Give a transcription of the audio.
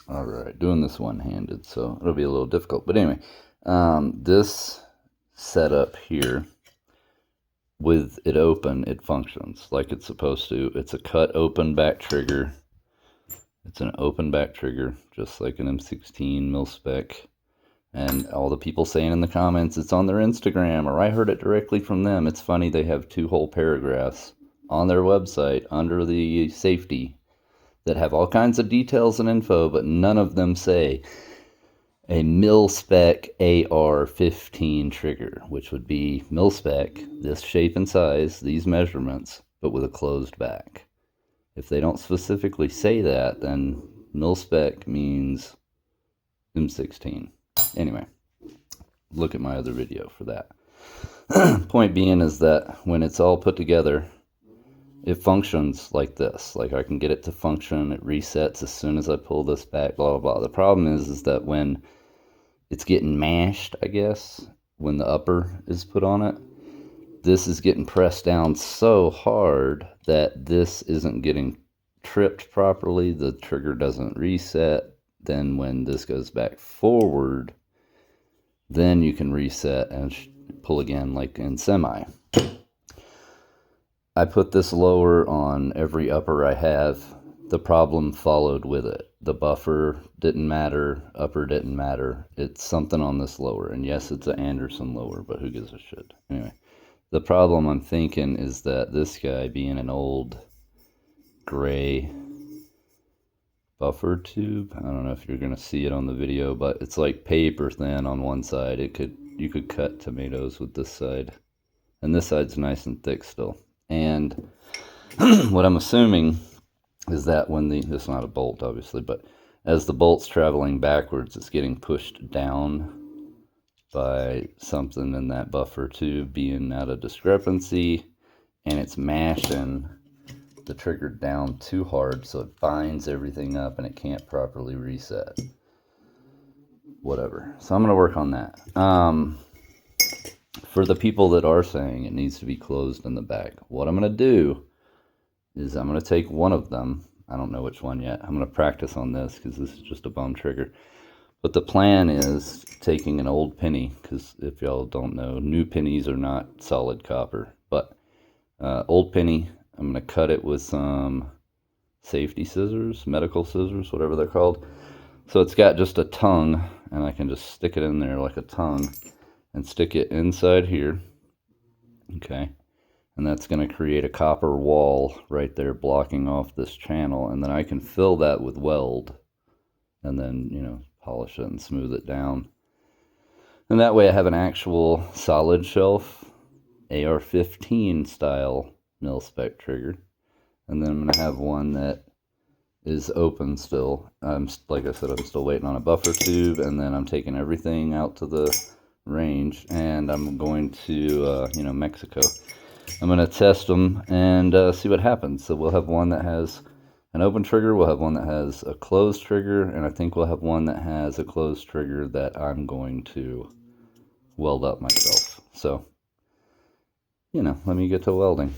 All right, doing this one-handed, so it'll be a little difficult. But anyway, this setup here, with it open, it functions like it's supposed to. It's a cut open back trigger. It's an open back trigger, just like an M16 mil-spec. And all the people saying in the comments, it's on their Instagram, or I heard it directly from them. It's funny, they have 2 whole paragraphs on their website under the safety that have all kinds of details and info, but none of them say a mil-spec AR-15 trigger, which would be mil-spec, this shape and size, these measurements, but with a closed back. If they don't specifically say that, then mil-spec means M16. Anyway, look at my other video for that. Point being is that when it's all put together, it functions like this. Like I can get it to function, it resets as soon as I pull this back, blah, blah, blah. The problem is that when it's getting mashed, I guess, when the upper is put on it, this is getting pressed down so hard that this isn't getting tripped properly. The trigger doesn't reset. Then when this goes back forward, then you can reset and pull again like in semi. I put this lower on every upper I have. The problem followed with it. The buffer didn't matter, upper didn't matter. It's something on this lower. And yes, it's an Anderson lower, but who gives a shit? Anyway, the problem I'm thinking is that this guy, being an old gray buffer tube, I don't know if you're going to see it on the video, but it's like paper thin on one side. You could cut tomatoes with this side. And this side's nice and thick still. And what I'm assuming is that when this is not a bolt obviously, but as the bolt's traveling backwards, it's getting pushed down by something in that buffer tube being out of discrepancy, and it's mashing the trigger down too hard, so it binds everything up and it can't properly reset. Whatever. So I'm going to work on that. For the people that are saying it needs to be closed in the back, what I'm going to do is I'm going to take one of them. I don't know which one yet. I'm going to practice on this because this is just a bum trigger. But the plan is taking an old penny, because if y'all don't know, new pennies are not solid copper. But old penny, I'm going to cut it with some safety scissors, medical scissors, whatever they're called. So it's got just a tongue, and I can just stick it in there like a tongue and stick it inside here. Okay. And that's going to create a copper wall right there blocking off this channel, and then I can fill that with weld and then, you know, polish it and smooth it down. And that way I have an actual solid shelf AR-15 style mil-spec trigger. And then I'm going to have one that is open still. Like I said, I'm still waiting on a buffer tube, and then I'm taking everything out to the range, and I'm going to, Mexico. I'm going to test them and see what happens. So we'll have one that has an open trigger, we'll have one that has a closed trigger, and I think we'll have one that has a closed trigger that I'm going to weld up myself. So, let me get to welding.